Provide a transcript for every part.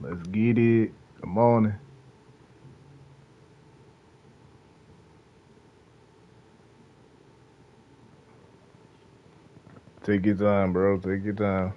Let's get it. Good morning. Take your time, bro. Take your time.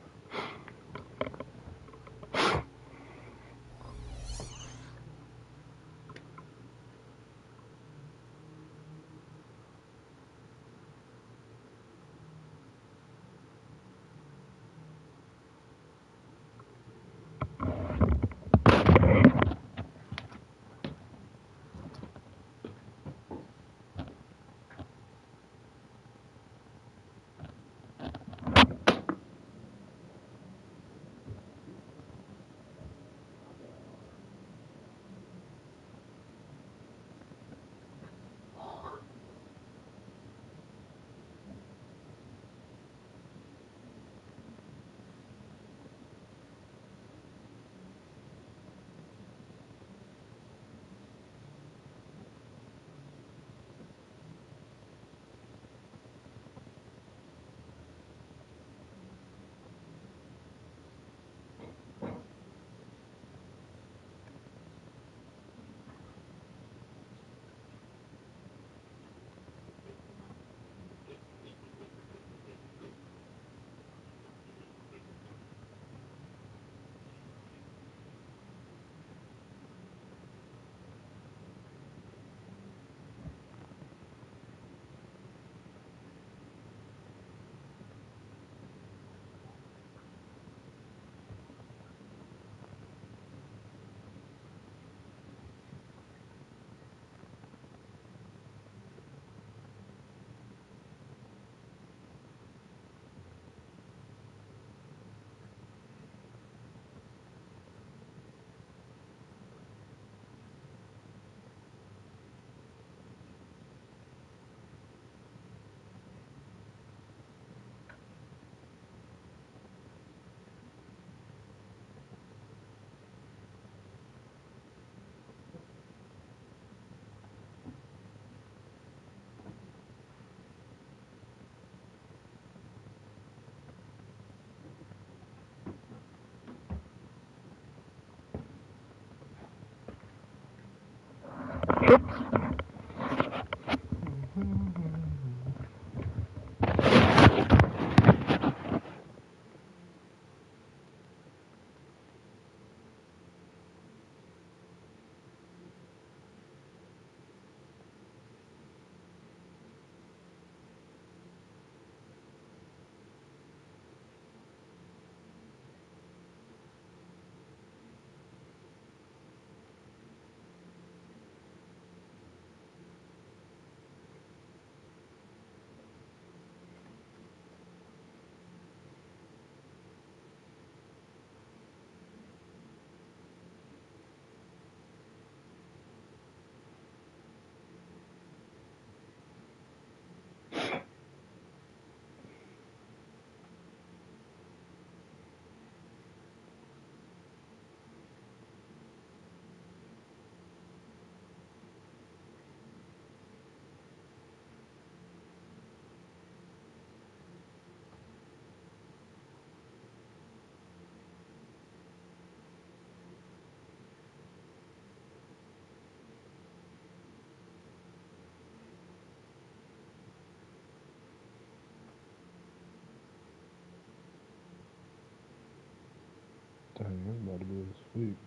Dang, that's about to be sweet.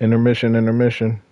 Intermission, intermission.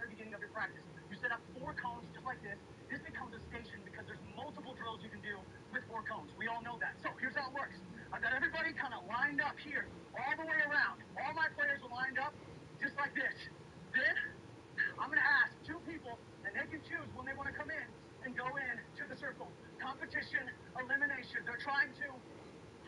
Beginning of your practice. You set up 4 cones just like this. This becomes a station because there's multiple drills you can do with 4 cones. We all know that. So here's how it works. I've got everybody kind of lined up here, all the way around. All my players are lined up just like this. Then I'm going to ask 2 people, and they can choose when they want to come in and go in to the circle. Competition, elimination. They're trying to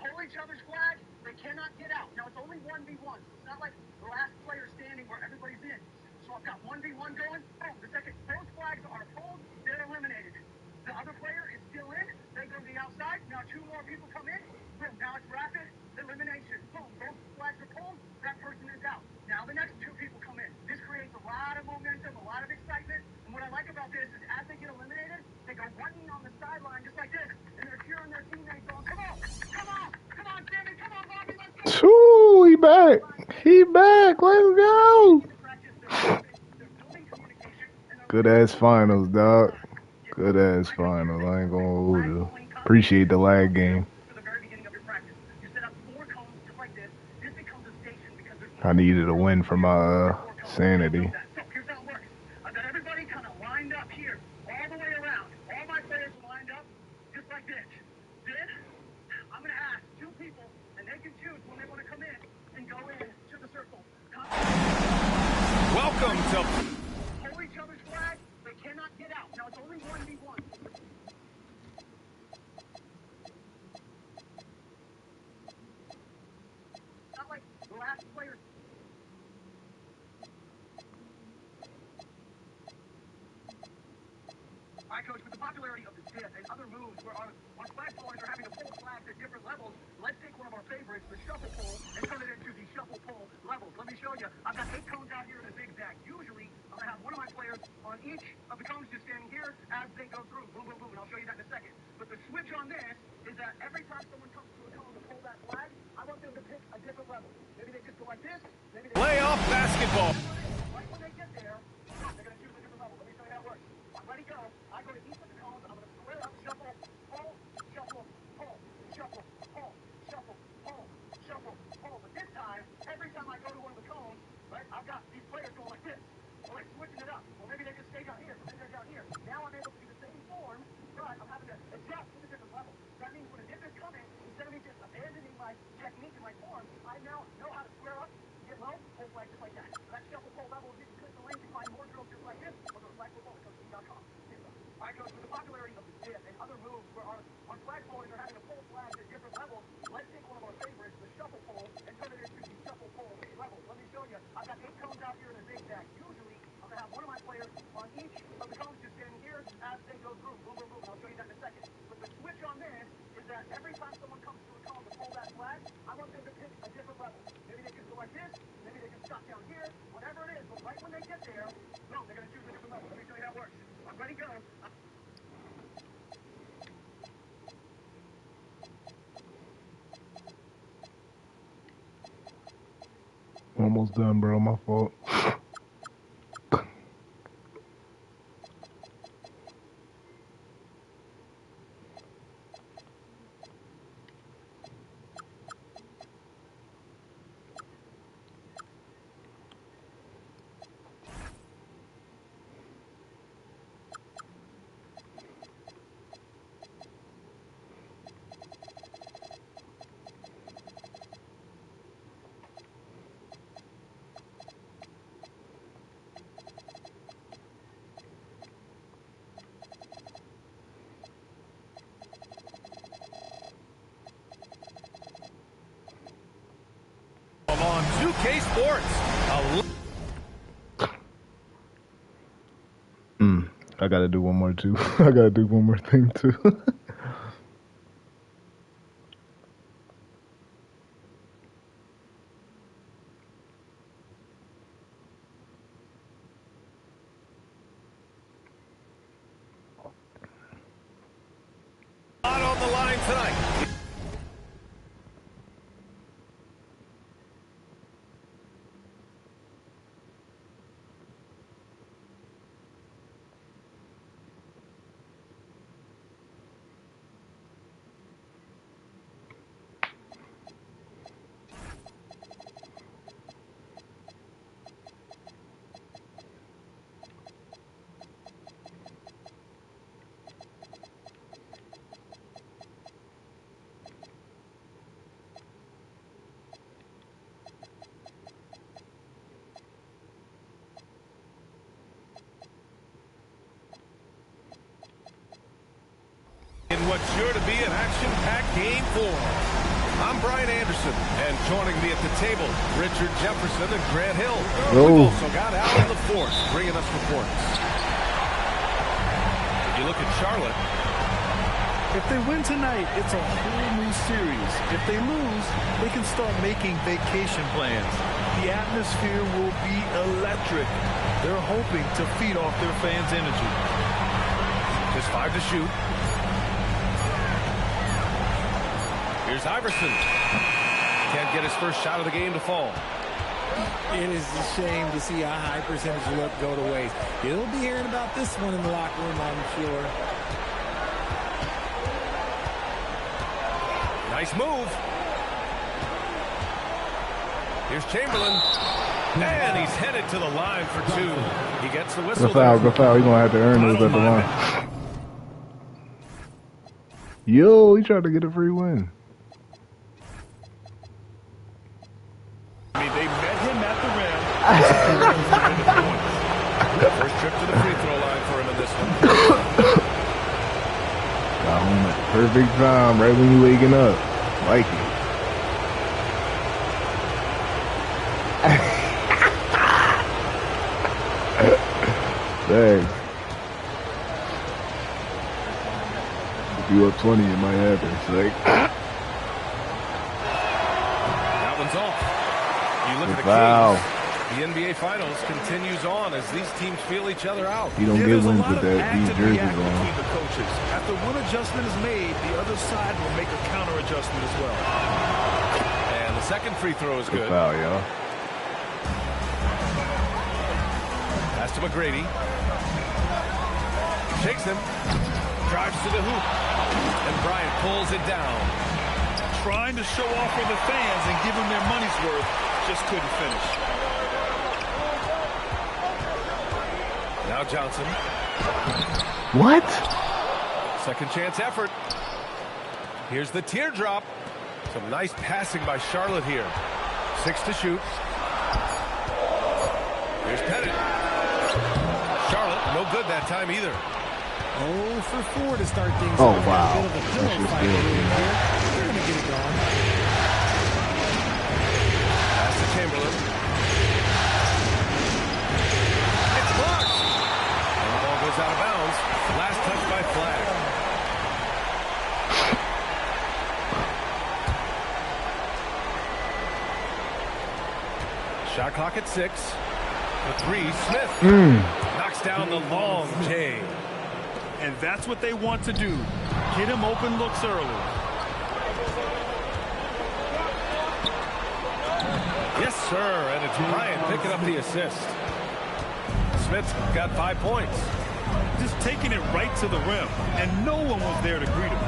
hold each other's flag. They cannot get out. Now, it's only 1v1, so it's not like the last player standing where everybody's in. So I've got 1v1 going. Boom. The second both flags are pulled, they're eliminated. The other player is still in. They go to the outside. Now 2 more people come in. Boom. Now it's rapid elimination. Boom. Both flags are pulled. That person is out. Now the next 2 people come in. This creates a lot of momentum, a lot of excitement. And what I like about this is as they get eliminated, they go running on the sideline just like this, and they're cheering their teammates on. Come on, come on, come on, Sammy, come on, Bobby, let's go. Ooh, he back. He back. Let's go. Good ass finals, dog. Good ass finals. I ain't gonna hold you. Appreciate the lag game. I needed a win for my sanity. So here's how it works. I've got everybody kind of lined up here, all the way around. All my players are lined up just like this. Then I'm going to ask 2 people, and they can choose when they want to come in and go in to the circle. Welcome to Hold each other's flag. They cannot get out. Now it's only 1v1. All right, Coach, with the popularity of the dip and other moves where our flag throwers are having to pull flags at different levels, let's take one of our favorites, the shuffle pole, and turn it into the shuffle pole levels. Let me show you. I've got 8 cones out here in a zigzag. Usually, I'm going to have one of my players on each of the cones just standing here as they go through. Boom, boom, boom, and I'll show you that in a second. But the switch on this is that every time someone comes to a cone to pull that flag, I want them to pick a different level. Maybe they just go like this. Maybe they Playoff basketball. right when they get there, they're going to choose a different level. Let me show you how it works. I'm ready to go. I go to each of the cones. I'm going to square up, shuffle, pull, shuffle, pull, shuffle, pull, shuffle, pull, shuffle, pull. But this time, every time I go to one of the cones, right, I've got these players going like this. Or like switching it up. Or maybe they just stay down here. Or maybe they're down here. Now I'm able to do the same form, but I'm having to adjust to a different level. That means when a dip is coming, instead of me just abandoning my technique and my form, I now know how to square up, get low, pull flag just like that. So that shuffle pull level, you can click the link and find more drills just like this, or go to flagfootball.com. All right, Coach, with the popularity of the dip and other moves where our flag throwers are having to pull flags at different levels, let's take one of our favorites, the shuffle pole, and turn it into the shuffle pole levels. Let me show you. I've got 8 cones out here in a zigzag. Usually, I'm going to have one of my players on each of the cones just standing here as they go through. Boom, boom, boom, and I'll show you that in a second. But the switch on this is that every time someone comes to a cone to pull that flag, I want them to pick a different level. Maybe they just go like this. Maybe they can stop down here. Whatever it is. But right when they get there, boom, they're going to choose a different level. Let me show you how it works. I'm ready to go. Almost done, bro. My fault. On 2K Sports. I gotta do one more too. I gotta do one more thing too. Not on the line tonight. In what's sure to be an action-packed Game 4. I'm Brian Anderson, and joining me at the table, Richard Jefferson and Grant Hill. We've also got Al in the fourth, bringing us reports. If you look at Charlotte, if they win tonight, it's a whole new series. If they lose, they can start making vacation plans. The atmosphere will be electric. They're hoping to feed off their fans' energy. just 5 to shoot. Here's Iverson. Can't get his first shot of the game to fall. It is a shame to see a high percentage look go to waste. You'll be hearing about this one in the locker room, I'm sure. Nice move. Here's Chamberlain. And he's headed to the line for 2. He gets the whistle. Good foul, good foul. He's going to have to earn those at the line. Yo, he tried to get a free win. I mean, they met him at the rim. First trip to the free throw line for him in this one. Got home at the perfect time, right when you waking up. Like it. Thanks. you up 20, it might happen. It's like, That one's off. You look at the foul. Kings. The NBA Finals continues on as these teams feel each other out. You don't get There's a wins lot with of that act these and jerseys react on. between the coaches. After one adjustment is made, the other side will make a counter adjustment as well. And the second free throw is good. Foul, y'all. Pass to McGrady. Shakes him. Drives to the hoop. And Bryant pulls it down. Trying to show off for the fans and give them their money's worth, just couldn't finish. Now Johnson. What? Second chance effort. Here's the teardrop. Some nice passing by Charlotte here. 6 to shoot. Here's Pettit. Charlotte, no good that time either. 0 for 4 to start things Oh, off. wow. A bit of a pillow That's just fight good. here. They're going to get it going. Pass to Chamberlain. It's blocked. And the ball goes out of bounds. Last touch by Flag. Shot clock at 6. The 3, Smith. Knocks down the long J. And that's what they want to do. Get him open looks early. Yes, sir. And it's Bryant picking up the assist. Smith's got 5 points. Just taking it right to the rim, and no one was there to greet him.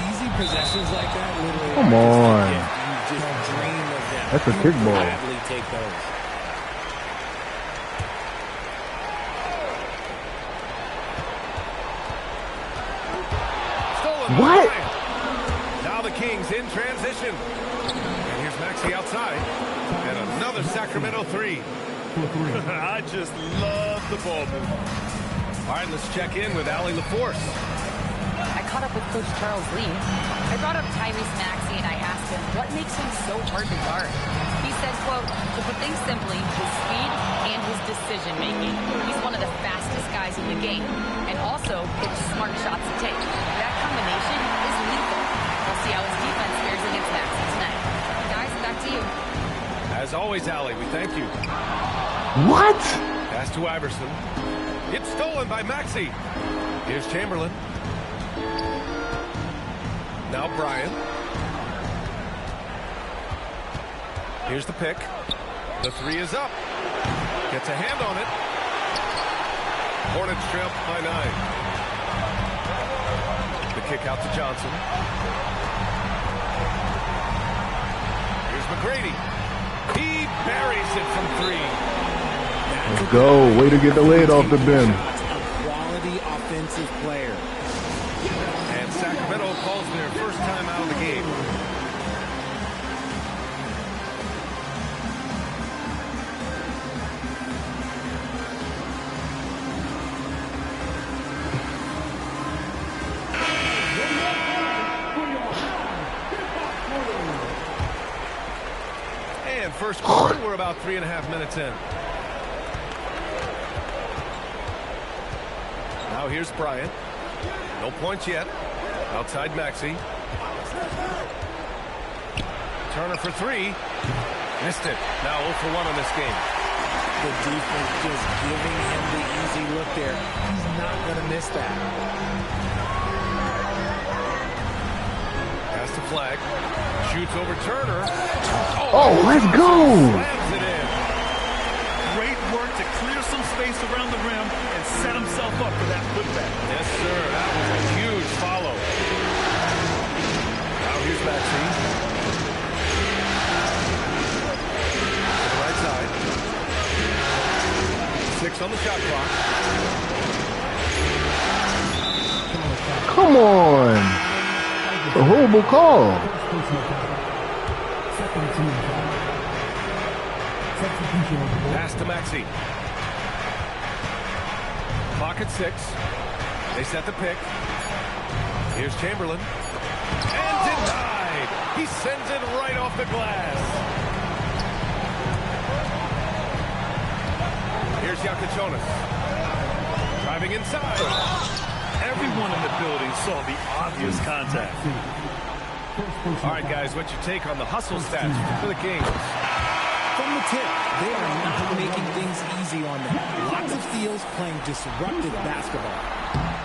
Easy possessions like that, literally. Come are just a on. gift. You just dream of them. That's a You kickball. gladly take those. Stolen. What? by Bryant. Now the Kings in transition. And here's Maxey outside. And another Sacramento 3. I just love the ball movement. All right, let's check in with Allie LaForce. I caught up with Coach Charles Lee. I brought up Tyrese Maxey and I asked him what makes him so hard to guard. He said, quote, to put things simply, his speed and his decision making. He's one of the fastest guys in the game and also hits smart shots to take. That combination is lethal. We'll see how his defense fares against Maxey tonight. Guys, back to you. As always, Allie, we thank you. What? Pass to Iverson. It's stolen by Maxey. Here's Chamberlain. Now Bryant. Here's the pick. The 3 is up. Gets a hand on it. Hornets trail by 9. The kick out to Johnson. Here's McGrady. He buries it from 3. Let's go. Way to get the lid off the bin. Quality offensive player. And Sacramento calls their first time out of the game. And first quarter, we're about 3.5 minutes in. Now here's Bryant. No points yet. Outside Maxey. Turner for 3. Missed it. Now 0 for 1 in this game. The defense just giving him the easy look there. He's not going to miss that. Pass to Flag. Shoots over Turner. Oh, let's go. Slams it in. Great work to clear some space around the rim and set himself up for that putback. Yes, sir. That was a huge follow. Now here's Maxey. To the right side. 6 on the shot clock. Come on. A horrible call. Pass to Maxey. Clock at 6. They set the pick. Here's Chamberlain. And denied. He sends it right off the glass. Here's Yakuchonis. Driving inside. Everyone in the building saw the obvious contact. All right, guys, what's your take on the hustle stats for the game? From the tip, they are not making things easy on them. Lots of steals, playing disruptive basketball.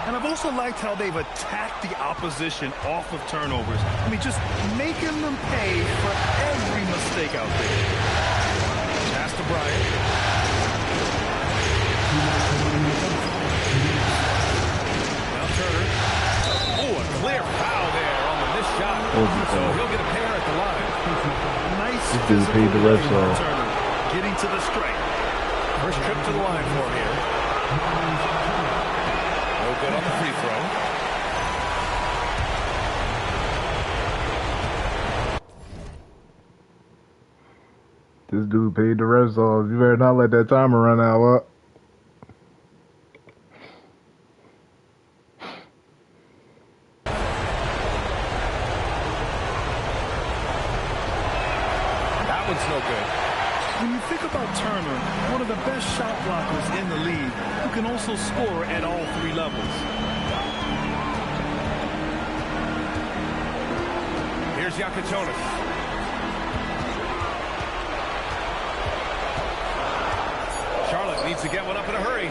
And I've also liked how they've attacked the opposition off of turnovers. I mean, just making them pay for every mistake out there. Pass to Bryant. Now Turner. Oh, a clear foul there on the missed shot. So he'll get a pair at the line. Nice dude paid the refs off. Turner getting to the strike. First trip to the line for him here. No good on the free throw. This dude paid the refs off. You better not let that timer run out, what? That one's no good. When you think about Turner, one of the best shot blockers in the league, who can also score at all three levels. Here's Yakatonis. Charlotte needs to get one up in a hurry.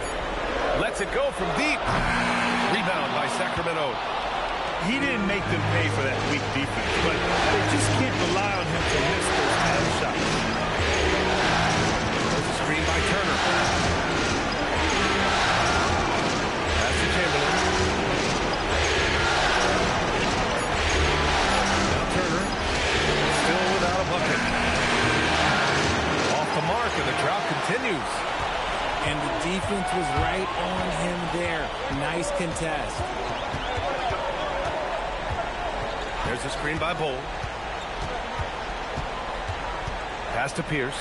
Lets it go from deep. Rebound by Sacramento. He didn't make them pay for that weak defense, but they just can't rely on him to miss those kind of shots. There's a screen by Turner. Pass to Chamberlain. Now Turner. Still without a bucket. Off the mark, and the drought continues. And the defense was right on him there. Nice contest. There's a screen by Bull. Pass to Pierce.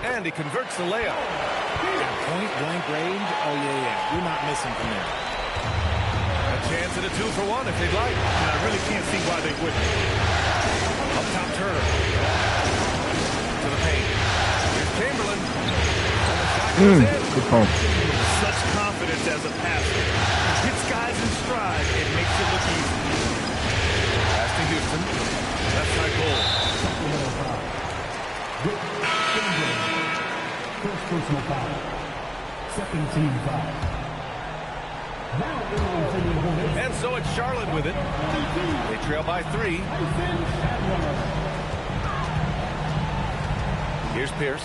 And he converts the layup. At point blank range, oh yeah. You're not missing from there. A chance at a 2-for-1 if they'd like. And I really can't see why they wouldn't. Up top, Turner. To the paint. Here's Chamberlain. And the shot goes in. Good pump. Such confidence as a passer. Hits guys in stride and makes it look easy. Pass to Houston. Left side goal. First personal foul. Second team foul. And so it's Charlotte with it. They trail by 3. Here's Pierce.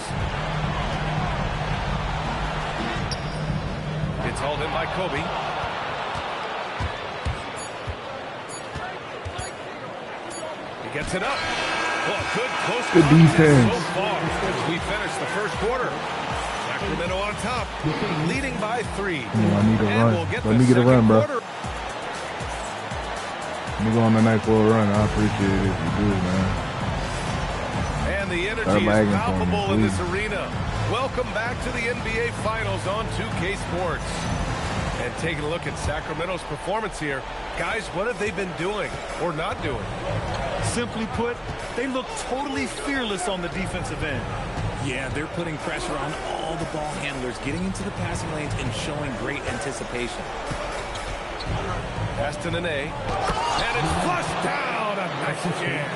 It's hauled in by Kobe. He gets it up. Well, good close Good defense. so far as we finish the first quarter. Sacramento on top, leading by 3. I need a And run. we'll get Let the me get a second run, bro. quarter. Let me go on a nice little run. I appreciate it if you do, man. And the Start energy is lagging for me, palpable in this please. arena. Welcome back to the NBA Finals on 2K Sports. And taking a look at Sacramento's performance here. Guys, what have they been doing or not doing? Simply put, they look totally fearless on the defensive end. Yeah, they're putting pressure on all the ball handlers, getting into the passing lanes and showing great anticipation. Pass to Nene. And it's flushed down. A nice jam.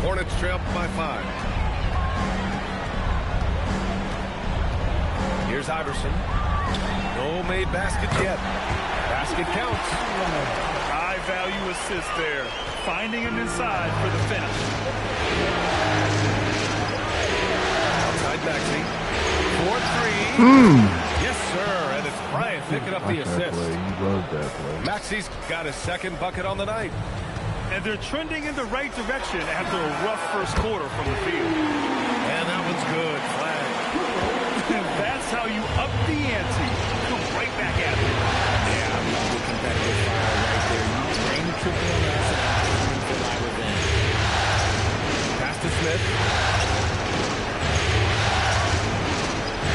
Hornets trail by 5. Here's Iverson. No made basket yet. Basket counts. High value assist there. Finding him inside for the finish. Outside Maxey. 4-3. Yes, sir. And it's Bryant picking up the Watch that assist. play. You love that play. Maxey's got his second bucket on the night. And they're trending in the right direction after a rough first quarter from the field. And that one's good. Flag. That's how you up the ante. Come right back at it. Yeah, I love the competitive fire right there. You drain the triple on that side and for my revenge. Pass to Smith.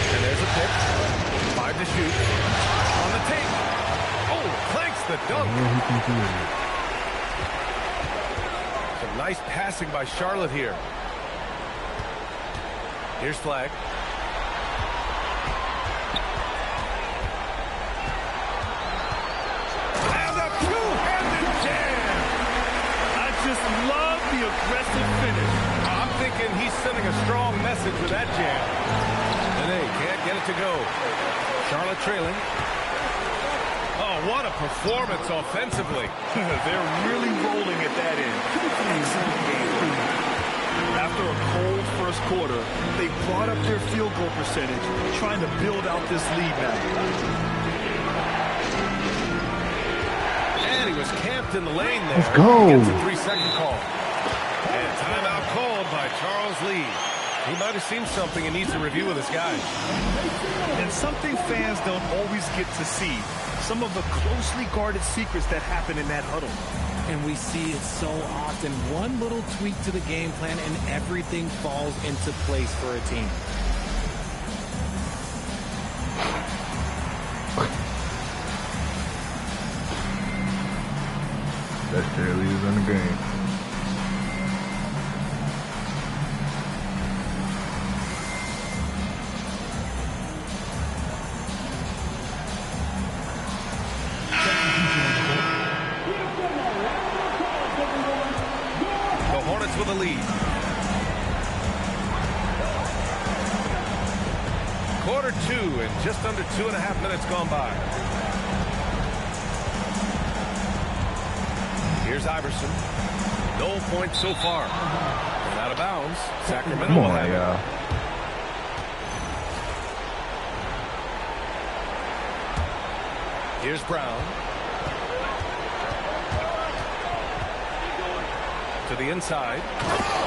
And there's a pick. 5 to shoot. On the tape. Oh, clanks the dunk. Yeah, he can do it. Some nice passing by Charlotte here. Here's Flag. message with that jam. And they can't get it to go. Charlotte trailing. Oh, what a performance offensively. They're really rolling at that end. Excellent game. After a cold first quarter, they brought up their field goal percentage, trying to build out this lead now. And he was camped in the lane there. Let's go. He gets a 3-second call. And timeout called by Charles Lee. He might have seen something and needs to review with his guys. And something fans don't always get to see. Some of the closely guarded secrets that happen in that huddle. And we see it so often. One little tweak to the game plan and everything falls into place for a team. Best cheerleaders in the game. The Hornets with a lead. Quarter 2 and just under 2.5 minutes gone by. Here's Iverson. No points so far. And out of bounds. Sacramento Come will on, have it. y'all. Here's Brown. To the inside.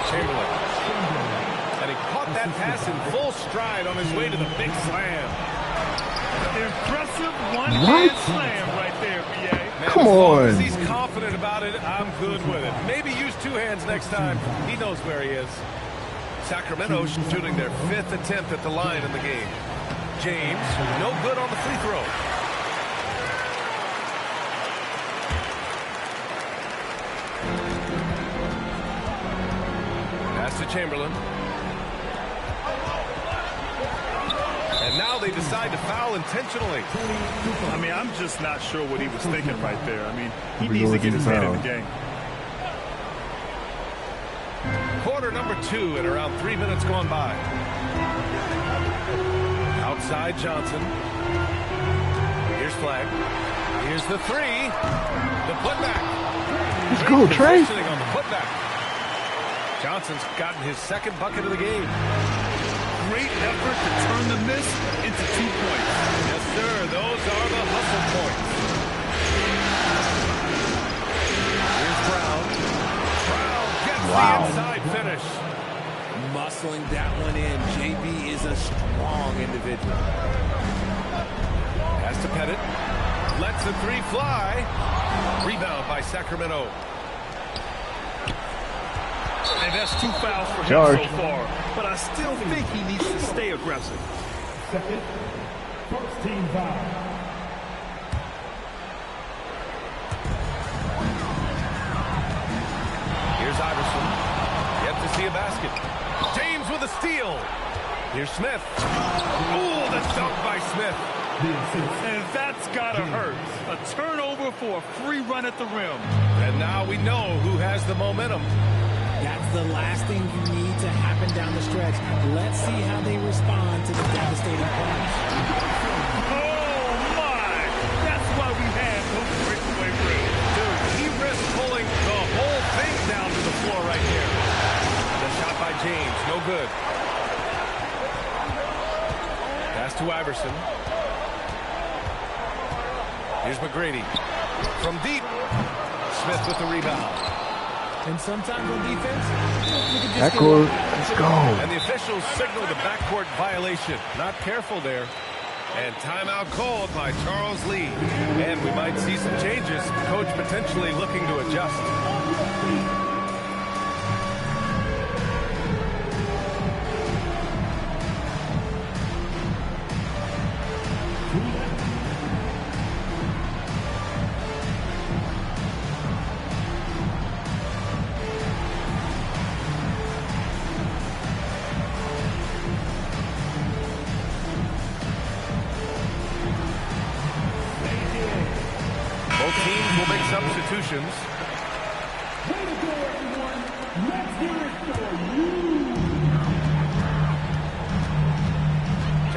Chamberlain. And he caught that pass in full stride on his way to the big slam. Impressive one-hand slam right there, BA. Man, Come as long on. as he's confident about it, I'm good with it. Maybe use 2 hands next time. He knows where he is. Sacramento shooting their 5th attempt at the line in the game. James, no good on the free throw. Pass to Chamberlain. And now they decide to foul intentionally. I mean, I'm just not sure what he was thinking right there. I mean, he We needs go to get with his the head in the foul. game. Quarter number 2 and around 3 minutes gone by. Outside Johnson. Here's Flag. Here's the 3. The putback. Let's go, Trey. Positioning on the putback. Johnson's gotten his 2nd bucket of the game. Great effort to turn the miss into 2 points. Yes, sir. Those are the hustle points. Here's Brown. Brown gets the inside finish. Muscling that one in. JB is a strong individual. Pass to Pettit. Lets the 3 fly. Rebound by Sacramento. And that's 2 fouls for him Charge. so far. But I still think he needs to stay aggressive. Second, first team foul. Here's Iverson. Yet to see a basket. James with a steal. Here's Smith. Ooh, the dunk by Smith. And that's gotta hurt. A turnover for a free run at the rim. And now we know who has the momentum. That's the last thing you need to happen down the stretch. Let's see how they respond to the devastating punch. Oh, my! That's why we had no breakaway rim. Dude, he risked pulling the whole thing down to the floor right here. The shot by James, no good. Pass to Iverson. Here's McGrady. From deep. Smith with the rebound. And sometimes on defense, you can just Backcourt. Let's go. And the officials signal the backcourt violation. Not careful there. And timeout called by Charles Lee. And we might see some changes. Coach potentially looking to adjust. Both teams will make substitutions.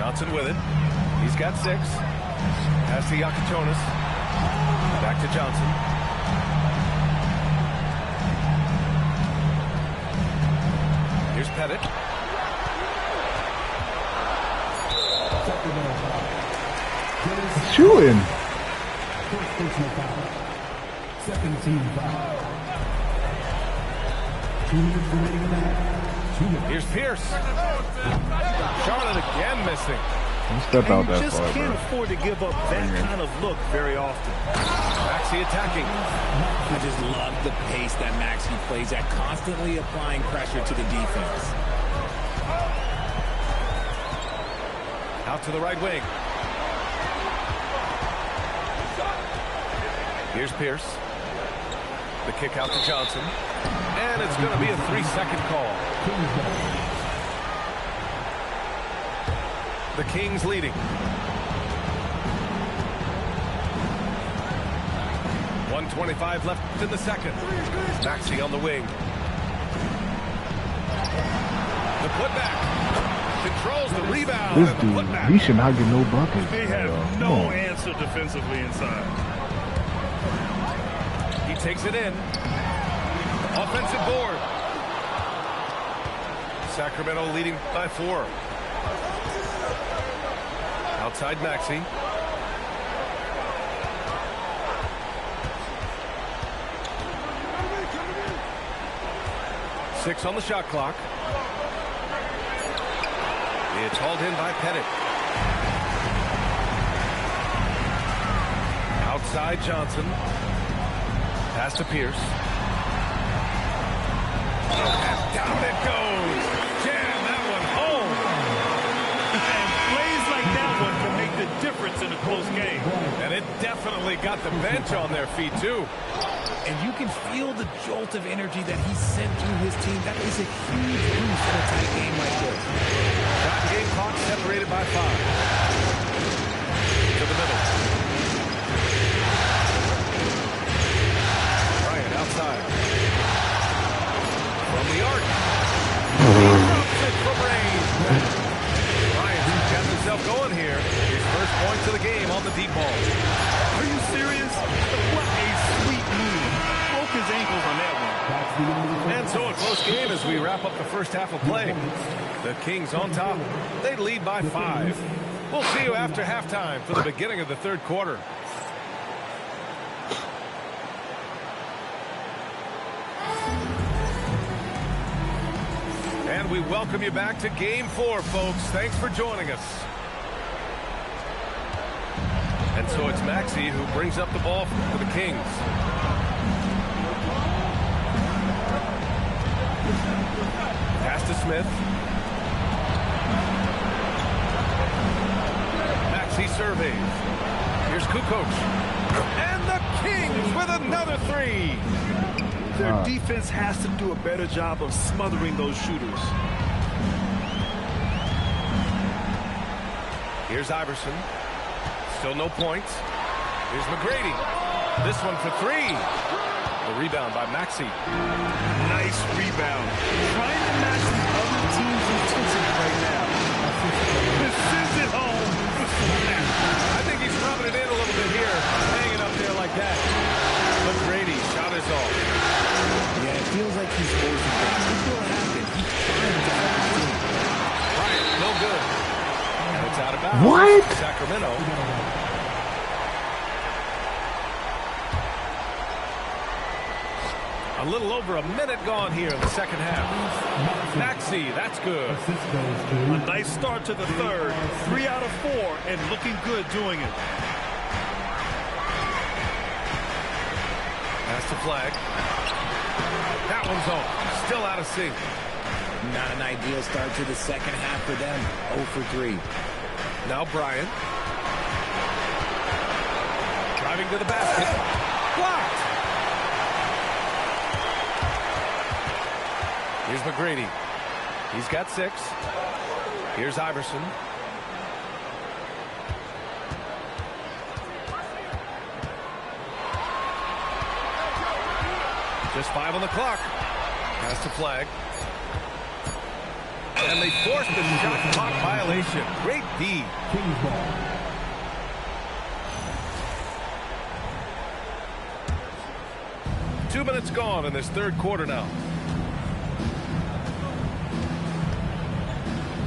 Johnson with it. He's got 6. Pass to Yakatonis. Back to Johnson. Here's Pettit. Chewing. Second team foul. Here's Pierce. Charlotte again missing. Step out And you that just far, can't bro. afford to give up that kind of look very often. Maxey attacking. I just love the pace that Maxey plays at, constantly applying pressure to the defense. Out to the right wing. Here's Pierce. The kick out to Johnson. And it's going to be a 3-second call. The Kings leading. 1:25 left in the second. Maxey on the wing. The putback. Controls the rebound. This And the dude, putback. he should not get no buckets. They bro. have Come no on. answer defensively inside. He takes it in. Offensive board. Sacramento leading by 4. Outside Maxey. Six on the shot clock. It's hauled in by Pettit. Outside Johnson. Pass to Pierce. And down it goes. Jam that one home. And plays like that one can make the difference in a close game. And it definitely got the bench on their feet, too. And you can feel the jolt of energy that he sent through his team. That is a huge boost in a tight game like this. Shot and game clock separated by 5. To the middle. Bryant outside. From the arc. He drops it from range. Bryant's got himself going here. His first points of the game on the deep ball. Are you serious? What a sweet move. Broke his ankles on that one. And so a close game as we wrap up the first half of play. The Kings on top. They lead by 5. We'll see you after halftime for the beginning of the third quarter. And we welcome you back to Game 4, folks. Thanks for joining us. And so it's Maxey who brings up the ball for the Kings. Pass to Smith. Maxey surveys. Here's Kukoc. And the Kings with another 3. Their defense has to do a better job of smothering those shooters. Here's Iverson. Still no points. Here's McGrady. This one for 3. The rebound by Maxey. Nice rebound. Trying to match the other team's intensity right now. This is it home. I think he's rubbing it in a little bit here. Hanging up there like that. McGrady shot is off. Yeah, it feels like he's forcing things. This will happen. He's trying to help his team. Bryant, no good. And it's out of bounds. What? Sacramento. A little over a minute gone here in the second half. Maxey, that's good. A nice start to the third. 3 out of 4 and looking good doing it. Pass to Flag. That one's off. Still out of sync. Not an ideal start to the second half for them. 0 for 3. Now Bryant. Driving to the basket. Blocked. Here's McGrady. He's got 6. Here's Iverson. Just 5 on the clock. Pass to Flag. And they forced the shot clock violation. Great D. Kings ball. Two minutes gone in this third quarter now.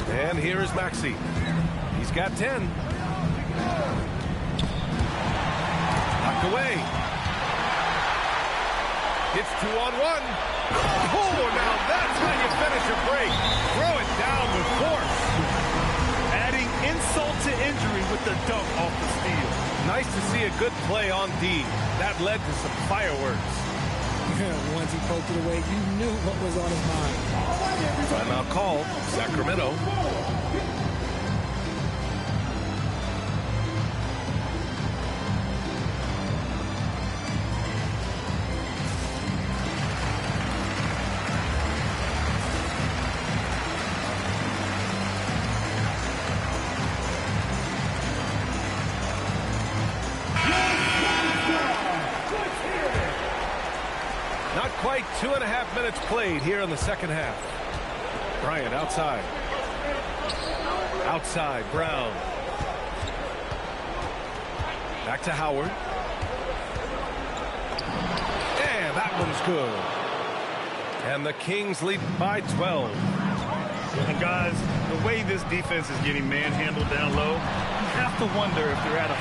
And here is Maxey. He's got 10. Knocked away. It's 2-on-1. Oh, now that's how you finish a break. Throw it down with force. Adding insult to injury with the dunk off the steal. Nice to see a good play on D. That led to some fireworks. Once he poked it away, you knew what was on his mind. Timeout called. Sacramento. Not quite 2.5 minutes played here in the second half. Bryant outside. Outside, Brown. Back to Howard. And that one's good. And the Kings lead by 12. And guys, the way this defense is getting manhandled down low, you have to wonder if they're at 100%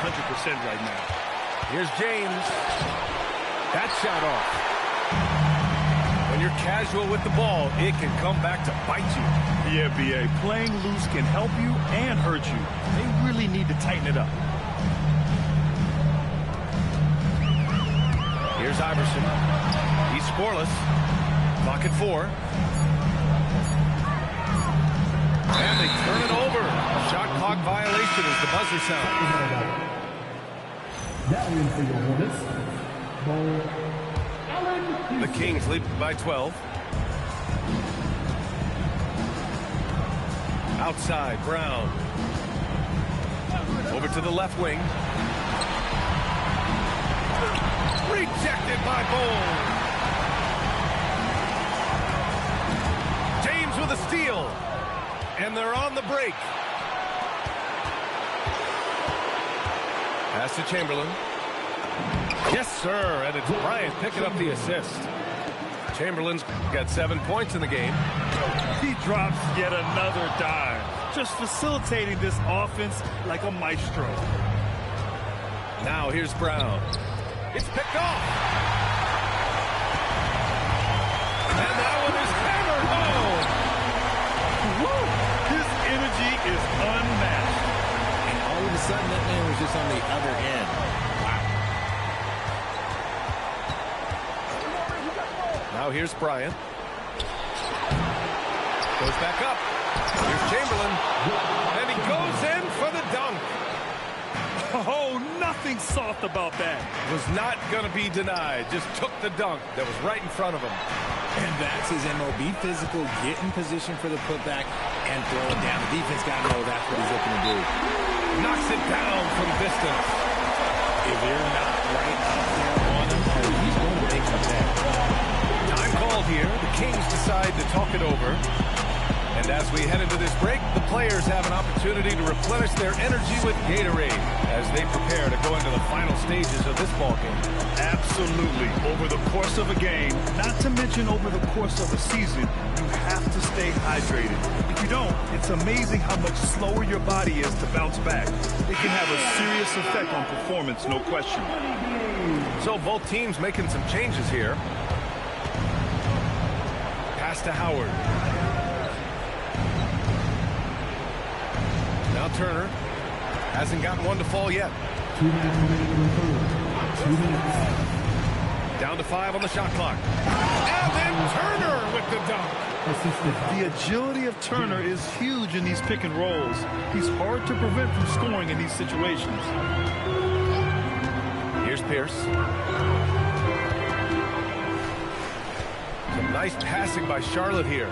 right now. Here's James. That shot off. When you're casual with the ball, it can come back to bite you. Yeah, B.A. Playing loose can help you and hurt you. They really need to tighten it up. Here's Iverson. He's scoreless. Clock at 4. And they turn it over. Shot clock violation as the buzzer sound. That win for your Hornets. The Kings lead by 12. Outside, Brown. Over to the left wing. Rejected by Bowles. James with a steal. And they're on the break. Pass to Chamberlain. Yes, sir. And it's Bryant picking up the assist. Chamberlain's got 7 points in the game. He drops yet another dime, just facilitating this offense like a maestro. Now here's Brown. It's picked off. And that one is hammered home. Woo! His energy is unmatched. And all of a sudden, that man was just on the other end. Now here's Bryant. Goes back up. Here's Chamberlain. And he goes in for the dunk. Oh, nothing soft about that. Was not going to be denied. Just took the dunk that was right in front of him. And that's his MO. Be physical, get in position for the putback, and throw it down. The defense got to know that's what he's looking to do. Knocks it down from distance. If they're not right up there on him, he's going to make a bet. Time called here. The Kings decide to talk it over. And as we head into this break, the players have an opportunity to replenish their energy with Gatorade as they prepare to go into the final stages of this ballgame. Absolutely. Over the course of a game, not to mention over the course of a season, you have to stay hydrated. If you don't, it's amazing how much slower your body is to bounce back. It can have a serious effect on performance, no question. So both teams making some changes here. Pass to Howard. Now Turner hasn't gotten one to fall yet. 2 minutes remaining in the third. 2 minutes. Down to 5 on the shot clock. And then Turner with the dunk. The agility of Turner is huge in these pick and rolls. He's hard to prevent from scoring in these situations. Here's Pierce. Some nice passing by Charlotte here.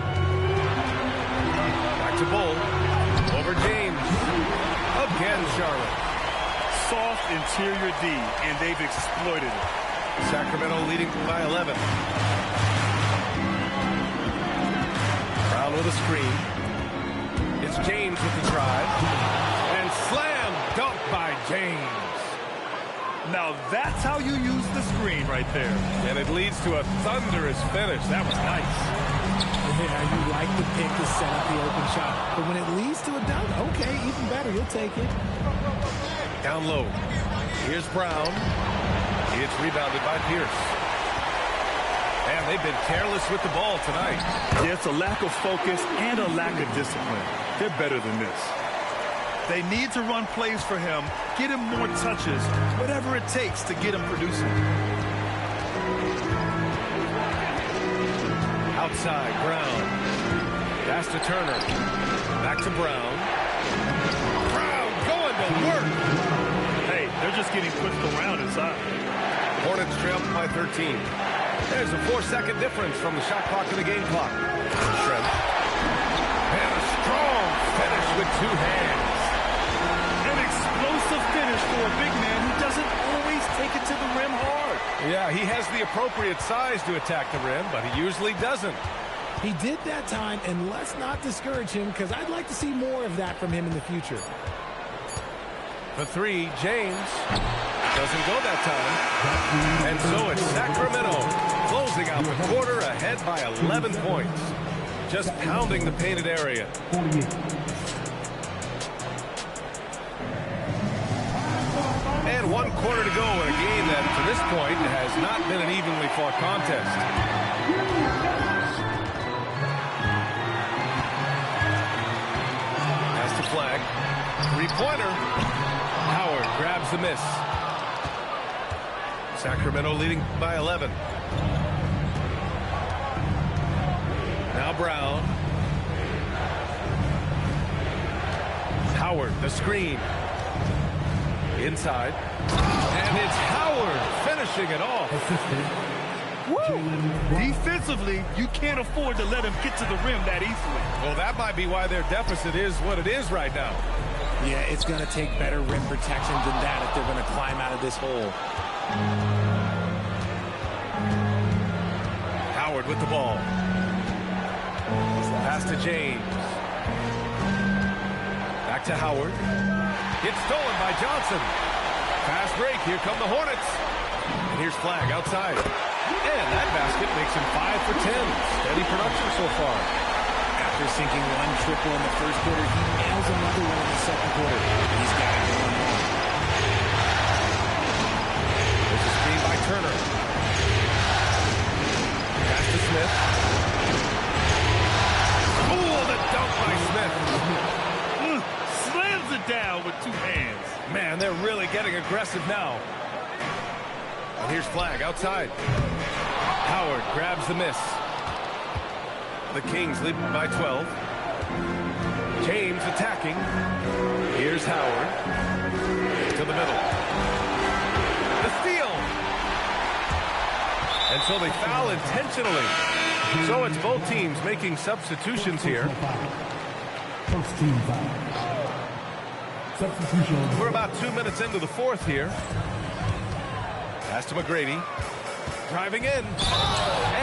Back to Bull. Over James. Again, Charlotte. Soft interior D, and they've exploited it. Sacramento leading by 11. Brown with a screen. It's James with the drive. And slam dunk by James. Now that's how you use the screen right there. And it leads to a thunderous finish. That was nice. Yeah, you like the pick to set up the open shot. But when it leads to a dunk, okay, even better. You'll take it. Down low. Here's Brown. It's rebounded by Pierce. And they've been careless with the ball tonight. There's a lack of focus and a lack of discipline. They're better than this. They need to run plays for him, get him more touches, whatever it takes to get him producing. Outside, Brown. Pass to Turner. Back to Brown. Brown going to work. Hey, they're just getting pushed around inside. Hornets trail by 13. There's a 4-second difference from the shot clock to the game clock. Shrimp. And a strong finish with two hands. An explosive finish for a big man who doesn't always take it to the rim hard. Yeah, he has the appropriate size to attack the rim, but he usually doesn't. He did that time, and let's not discourage him because I'd like to see more of that from him in the future. The three, James. Doesn't go that time. And so it's Sacramento closing out the quarter ahead by 11 points. Just pounding the painted area. And 1 quarter to go in a game that, to this point, has not been an evenly fought contest. Pass to Flag. Three-pointer. Howard grabs the miss. Sacramento leading by 11. Now Brown. Howard, the screen. Inside. And it's Howard finishing it off. Woo! Defensively, you can't afford to let him get to the rim that easily. Well, that might be why their deficit is what it is right now. Yeah, it's going to take better rim protection than that if they're going to climb out of this hole. Howard with the ball. Pass to James. Back to Howard. It's stolen by Johnson. Fast break. Here come the Hornets. And here's Flag outside. And that basket makes him 5 for 10. Steady production so far. After sinking one triple in the first quarter, he nails another one in the second quarter. He's got it going on. There's a screen by Turner. Pass to Smith. Oh, the dunk by Smith. Slams it down with two hands. Man, they're really getting aggressive now. And here's Flag outside. Howard grabs the miss. The Kings lead by 12. James attacking. Here's Howard. To the middle. The steal. And so they foul intentionally. So it's both teams making substitutions here. First team foul. Substitution. We're about 2 minutes into the fourth here. Pass to McGrady. Driving in.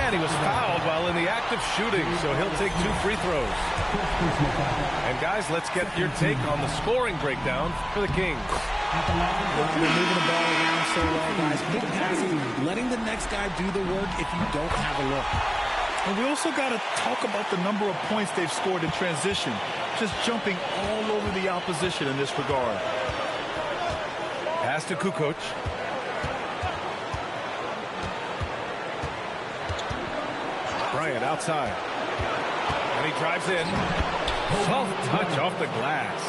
And he was fouled while in the act of shooting, so he'll take 2 free throws. And guys, let's get your take on the scoring breakdown for the Kings. They're moving the ball around so well, guys. Quick passing, letting the next guy do the work if you don't have a look. And we also got to talk about the number of points they've scored in transition. Just jumping all over the opposition in this regard. Pass to Kukoc. Bryant outside. And he drives in. Soft touch off the glass.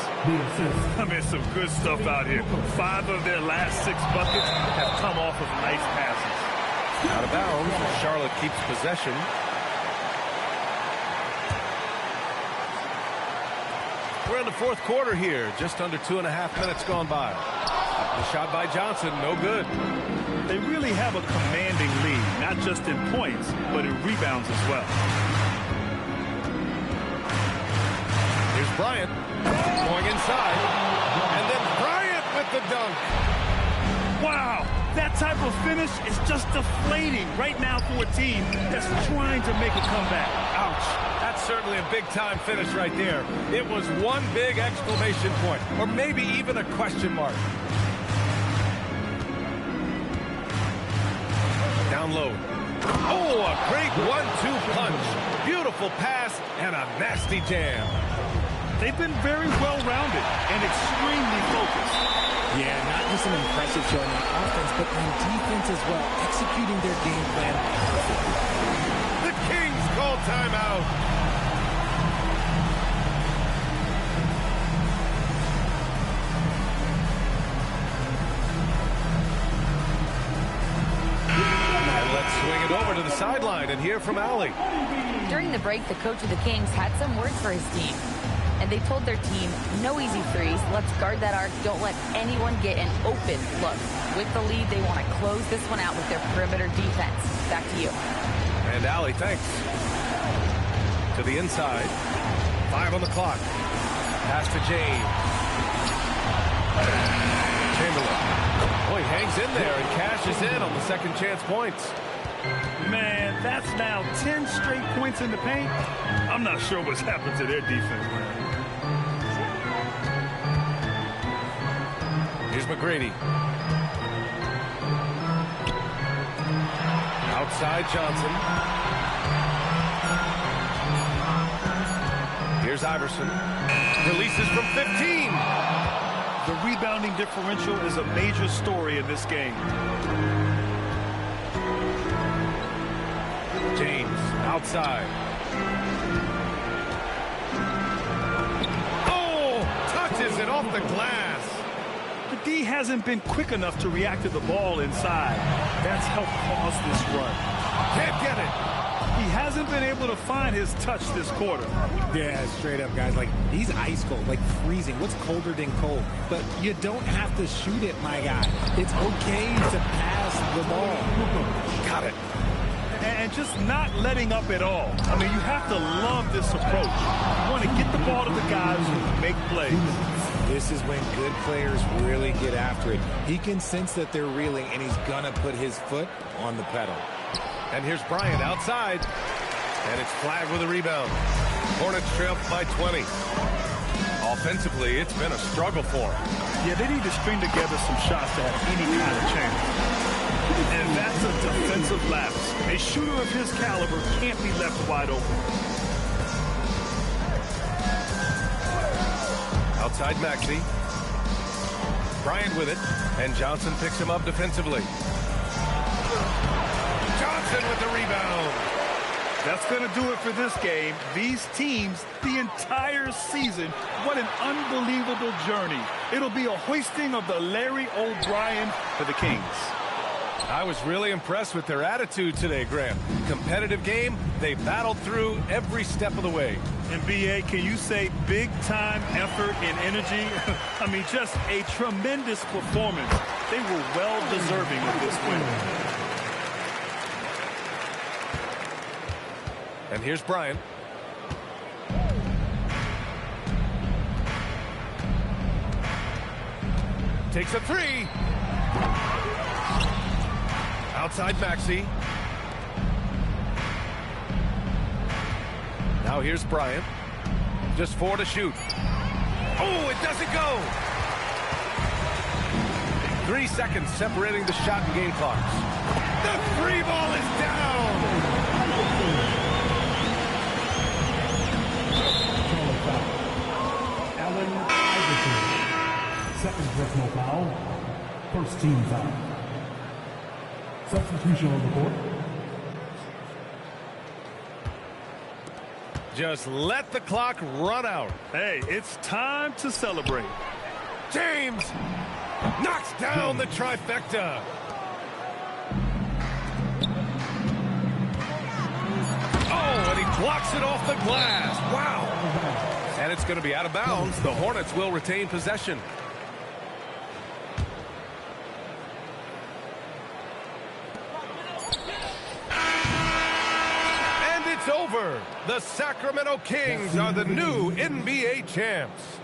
I mean, some good stuff out here. 5 of their last 6 buckets have come off of nice passes. Out of bounds. Charlotte keeps possession. We're in the fourth quarter here. Just under 2.5 minutes gone by. The shot by Johnson, no good. They really have a commanding lead, not just in points, but in rebounds as well. Here's Bryant going inside. And then Bryant with the dunk. Wow, that type of finish is just deflating right now for a team that's trying to make a comeback. Ouch. That's certainly a big-time finish right there. It was one big exclamation point, or maybe even a question mark. Down low. Oh, a great 1-2 punch. Beautiful pass and a nasty jam. They've been very well-rounded and extremely focused. Yeah, not just an impressive showing on offense, but on defense as well, executing their game plan perfectly. The Kings call timeout. And let's swing it over to the sideline and hear from Allie. During the break, the coach of the Kings had some words for his team. And they told their team, no easy threes. Let's guard that arc. Don't let anyone get an open look. With the lead, they want to close this one out with their perimeter defense. Back to you. And Allie, thanks. To the inside. 5 on the clock. Pass to James. Chamberlain. Oh, he hangs in there and cashes in on the second chance points. Man, that's now 10 straight points in the paint. I'm not sure what's happened to their defense, man. Here's McGrady. Outside Johnson. Here's Iverson. Releases from 15. The rebounding differential is a major story in this game. James outside. Oh, touches it off the glass. The D hasn't been quick enough to react to the ball inside. That's helped cause this run. Can't get it. He hasn't been able to find his touch this quarter. Yeah, straight up, guys. Like, he's ice cold, like freezing. What's colder than cold? But you don't have to shoot it, my guy. It's okay to pass the ball. Got it. And just not letting up at all. I mean, you have to love this approach. You want to get the ball to the guys who make plays. This is when good players really get after it. He can sense that they're reeling, and he's going to put his foot on the pedal. And here's Bryant outside. And it's flagged with a rebound. Hornets trail by 20. Offensively, it's been a struggle for him. Yeah, they need to string together some shots to have any kind of chance. And that's a defensive lapse. A shooter of his caliber can't be left wide open. Outside Maxey. Bryant with it. And Johnson picks him up defensively. Johnson with the rebound. That's going to do it for this game. These teams, the entire season, what an unbelievable journey. It'll be a hoisting of the Larry O'Brien for the Kings. I was really impressed with their attitude today, Graham. Competitive game, they battled through every step of the way. And BA, can you say big-time effort and energy? I mean, just a tremendous performance. They were well-deserving of this win. And here's Bryant. Takes a three. Outside Maxey. Now here's Bryant. Just 4 to shoot. Oh, it doesn't go. 3 seconds separating the shot and game clocks. The free ball is down. Allen Iverson. Second personal foul. First team foul. Substitution on the court. Just let the clock run out. Hey, it's time to celebrate. James knocks down the trifecta. Oh, and he blocks it off the glass. Wow. And it's going to be out of bounds. The Hornets will retain possession. And it's over. The Sacramento Kings are the new NBA champs.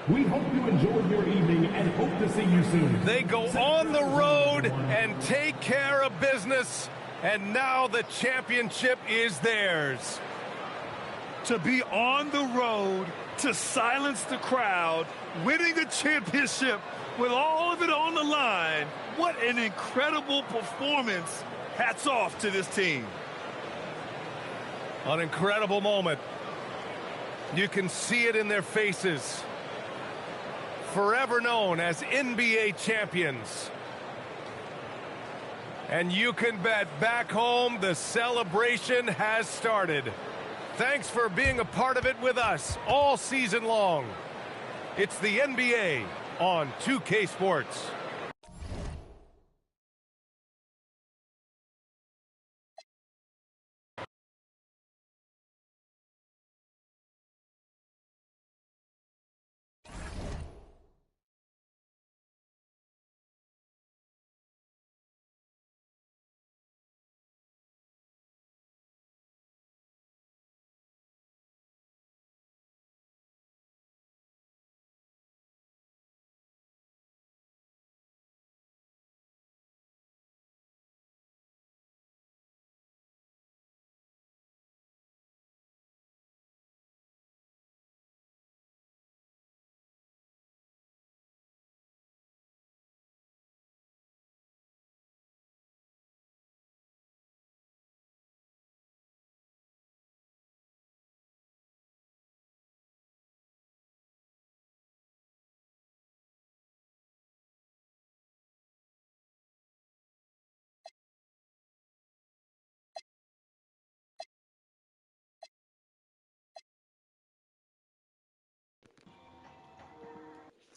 We hope you enjoyed your evening and hope to see you soon. They go on the road and take care of business, and now the championship is theirs. to be on the road, to silence the crowd, winning a championship with all of it on the line. What an incredible performance. Hats off to this team. An incredible moment. You can see it in their faces. Forever known as NBA champions. And you can bet back home the celebration has started. Thanks for being a part of it with us all season long. It's the NBA on 2K Sports.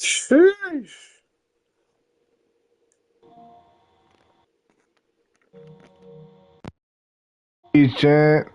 Sheesh. Peace, champ.